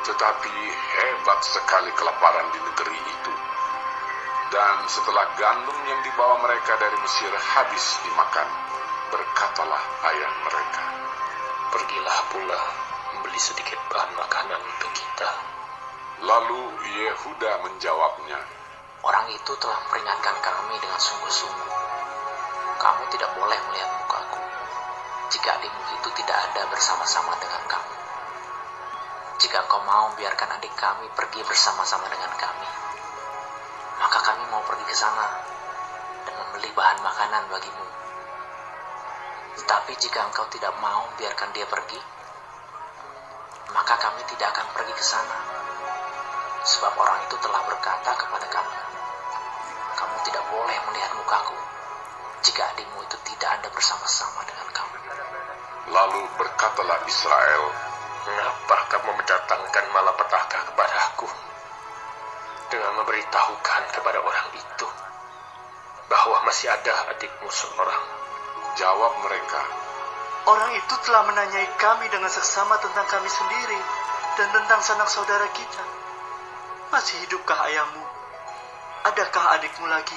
Tetapi hebat sekali kelaparan di negeri itu. Dan setelah gandum yang dibawa mereka dari Mesir habis dimakan, berkatalah ayah mereka, "Pergilah pula membeli sedikit bahan makanan untuk kita." Lalu Yehuda menjawabnya, "Orang itu telah memperingatkan kami dengan sungguh-sungguh. Kamu tidak boleh melihat mukaku jika adikmu itu tidak ada bersama-sama dengan kamu. Jika kau mau biarkan adik kami pergi bersama-sama dengan kami, maka kami mau pergi ke sana dan membeli bahan makanan bagimu. Tetapi jika engkau tidak mau biarkan dia pergi, maka kami tidak akan pergi ke sana. Sebab orang itu telah berkata kepada kami, kamu tidak boleh melihat mukaku jika adikmu itu tidak ada bersama-sama dengan kamu." Lalu berkatalah Israel, "Mengapa kamu mendatangkan malapetaka kepada aku dengan memberitahukan kepada orang itu bahwa masih ada adikmu seorang?" Jawab mereka, Orang itu telah menanyai kami dengan seksama tentang kami sendiri dan tentang sanak saudara kita. Masih hidupkah ayahmu? Adakah adikmu lagi?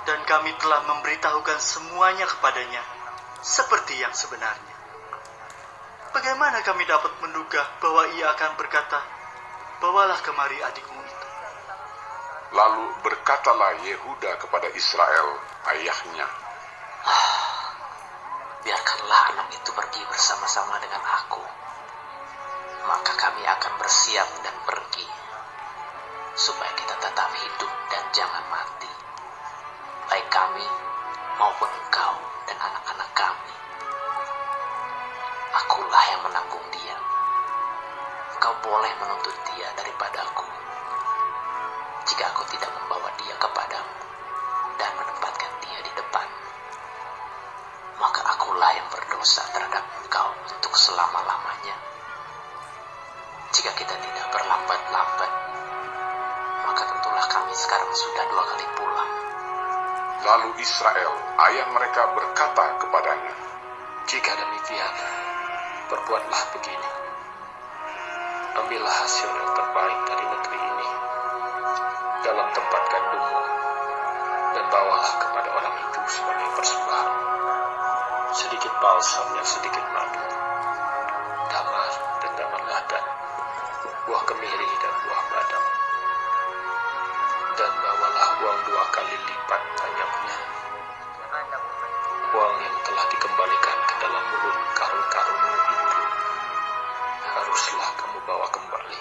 Dan kami telah memberitahukan semuanya kepadanya, seperti yang sebenarnya. Bagaimana kami dapat menduga bahwa ia akan berkata, bawalah kemari adikmu itu? lalu berkatalah Yehuda kepada Israel, ayahnya, Biarkanlah anak itu pergi bersama-sama dengan aku, maka kami akan bersiap dan pergi, supaya kita tetap hidup dan jangan mati, baik kami maupun engkau dan anak-anak kami. Akulah yang menanggung dia. Engkau boleh menuntut dia daripadaku, jika aku tidak membawa dia kepadamu dan menempatkan dia di depan, maka akulah yang berdosa terhadap engkau untuk selama-lamanya. Jika kita tidak berlambat-lambat, maka tentulah kami sekarang sudah 2 kali pulang. Lalu Israel, ayah mereka berkata kepadanya, Jika demikian, perbuatlah begini. Ambillah hasil yang terbaik dari negeri ini dalam tempat gandummu, dan bawalah kepada orang itu sebagai persembahan. Sedikit balsam yang sedikit madu, damar dan damar ladan, buah kemiri dan buah badam. Dan bawalah uang 2 kali lipat banyaknya, uang yang telah dikembalikan ke dalam mulut karung-karungmu itu, haruslah kamu bawa kembali.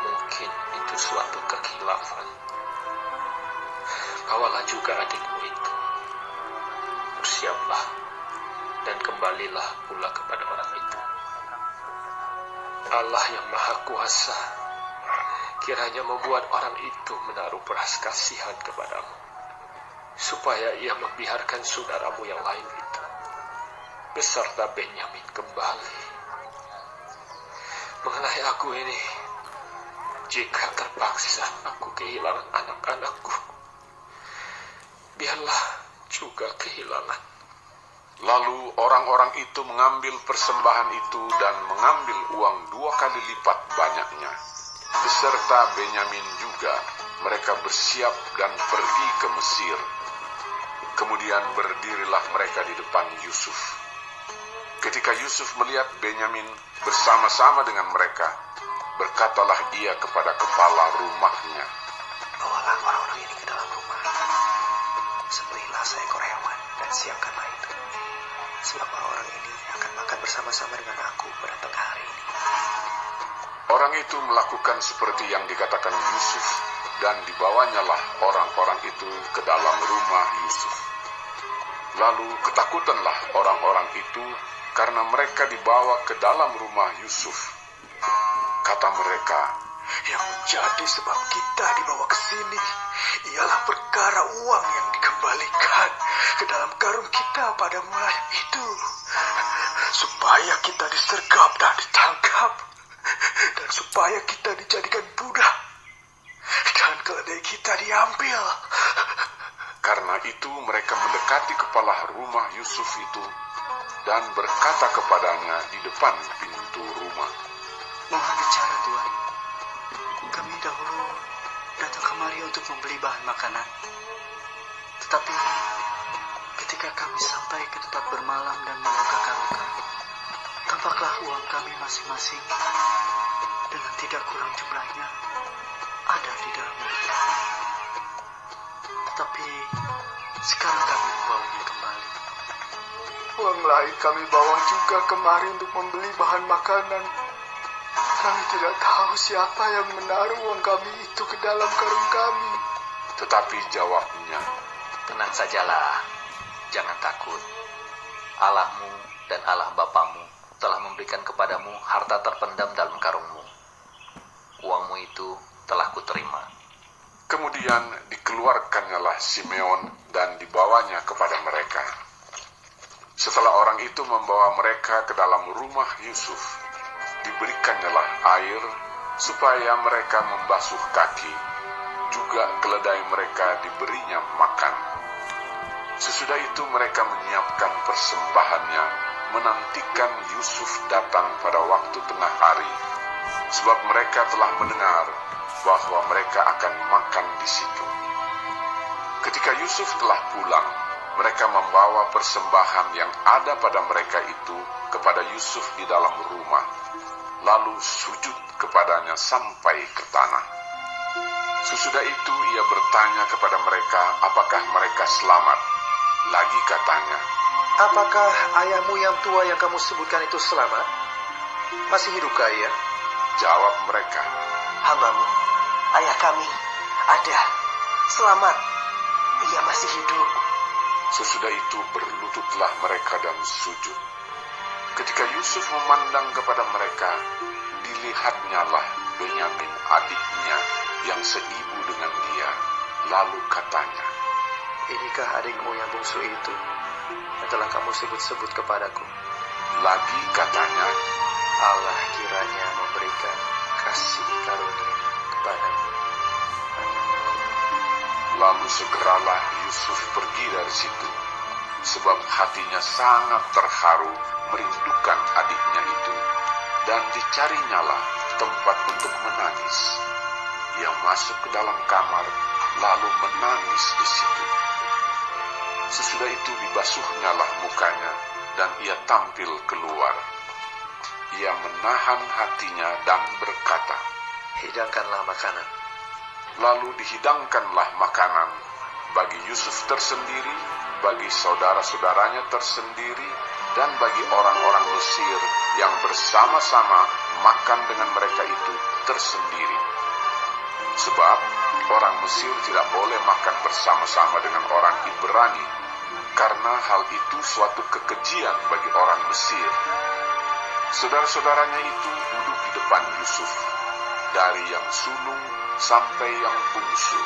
Mungkin itu suatu kekhilafan. Bawalah juga adikmu itu. Bersiaplah dan kembalilah pula kepada orang itu. Allah yang Maha Kuasa kiranya membuat orang itu menaruh belas kasihan kepadamu, supaya ia membiarkan saudaramu yang lain itu beserta Benyamin kembali. Mengenai aku ini, jika terpaksa aku kehilangan anak-anakku, biarlah juga kehilangan. Lalu orang-orang itu mengambil persembahan itu dan mengambil uang 2 kali lipat banyaknya. Beserta Benyamin juga, mereka bersiap dan pergi ke Mesir. Kemudian berdirilah mereka di depan Yusuf. Ketika Yusuf melihat Benyamin bersama-sama dengan mereka, berkatalah ia kepada kepala rumahnya, Bawalah orang-orang ini ke dalam rumah, sembelihlah seekor hewan dan siapkanlah itu, sebab orang-orang ini akan makan bersama-sama dengan aku pada tengah hari ini. Orang itu melakukan seperti yang dikatakan Yusuf, dan dibawanyalah orang-orang itu ke dalam rumah Yusuf. Lalu ketakutanlah orang-orang itu karena mereka dibawa ke dalam rumah Yusuf. Kata mereka, Yang menjadi sebab kita dibawa ke sini ialah perkara uang yang dikembalikan ke dalam karung kita pada mulai itu, supaya kita disergap dan ditangkap, dan supaya kita dijadikan budak, dan keledai kita diambil. karena itu mereka mendekati kepala rumah Yusuf itu dan berkata kepadanya di depan pintu rumah, Mohon bicara, Tuan. Kami dahulu datang kemari untuk membeli bahan makanan. Tetapi ketika kami sampai ke tempat bermalam dan membukakan luka, tampaklah uang kami masing-masing dengan tidak kurang jumlahnya ada di dalam luka. Tetapi sekarang kami membawanya kembali. Uang lain kami bawa juga kemari untuk membeli bahan makanan. Kami tidak tahu siapa yang menaruh uang kami itu ke dalam karung kami. Tetapi jawabnya, Tenang sajalah, jangan takut. Allahmu dan Allah Bapamu telah memberikan kepadamu harta terpendam dalam karungmu. Uangmu itu telah kuterima. kemudian dikeluarkannyalah Simeon dan dibawanya kepada mereka. Setelah orang itu membawa mereka ke dalam rumah Yusuf, diberikannya air supaya mereka membasuh kaki, juga keledai mereka diberinya makan. Sesudah itu mereka menyiapkan persembahannya, menantikan Yusuf datang pada waktu tengah hari, sebab mereka telah mendengar bahwa mereka akan makan di situ. Ketika Yusuf telah pulang, mereka membawa persembahan yang ada pada mereka itu kepada Yusuf di dalam rumah, lalu sujud kepadanya sampai ke tanah. Sesudah itu ia bertanya kepada mereka apakah mereka selamat. Lagi katanya, Apakah ayahmu yang tua yang kamu sebutkan itu selamat? Masih hidupkah ia? jawab mereka, Hambamu, ayah kami, ada, selamat, ia masih hidup. Sesudah itu berlututlah mereka dan sujud. Ketika Yusuf memandang kepada mereka, dilihatnyalah Benyamin adiknya yang seibu dengan dia. Lalu katanya, Inikah adikmu yang bungsu itu yang telah kamu sebut-sebut kepadaku? lagi katanya, Allah kiranya memberikan kasih karunia kepadamu. lalu segeralah Yusuf pergi dari situ, sebab hatinya sangat terharu merindukan adiknya itu, dan dicarinyalah tempat untuk menangis. Ia masuk ke dalam kamar, lalu menangis di situ. Sesudah itu dibasuhnyalah mukanya, dan ia tampil keluar. Ia menahan hatinya dan berkata, Hidangkanlah makanan. lalu dihidangkanlah makanan bagi Yusuf tersendiri, bagi saudara-saudaranya tersendiri, dan bagi orang-orang Mesir yang bersama-sama makan dengan mereka itu tersendiri. Sebab orang Mesir tidak boleh makan bersama-sama dengan orang Ibrani, karena hal itu suatu kekejian bagi orang Mesir. Saudara-saudaranya itu duduk di depan Yusuf, dari yang sulung sampai yang bungsu,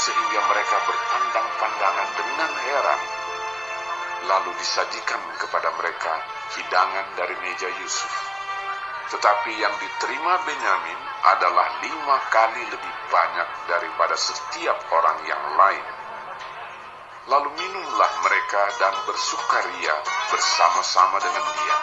sehingga mereka berpandang-pandangan dengan heran. Lalu disajikan kepada mereka hidangan dari meja Yusuf. Tetapi yang diterima Benyamin adalah 5 kali lebih banyak daripada setiap orang yang lain. Lalu minumlah mereka dan bersukaria bersama-sama dengan dia.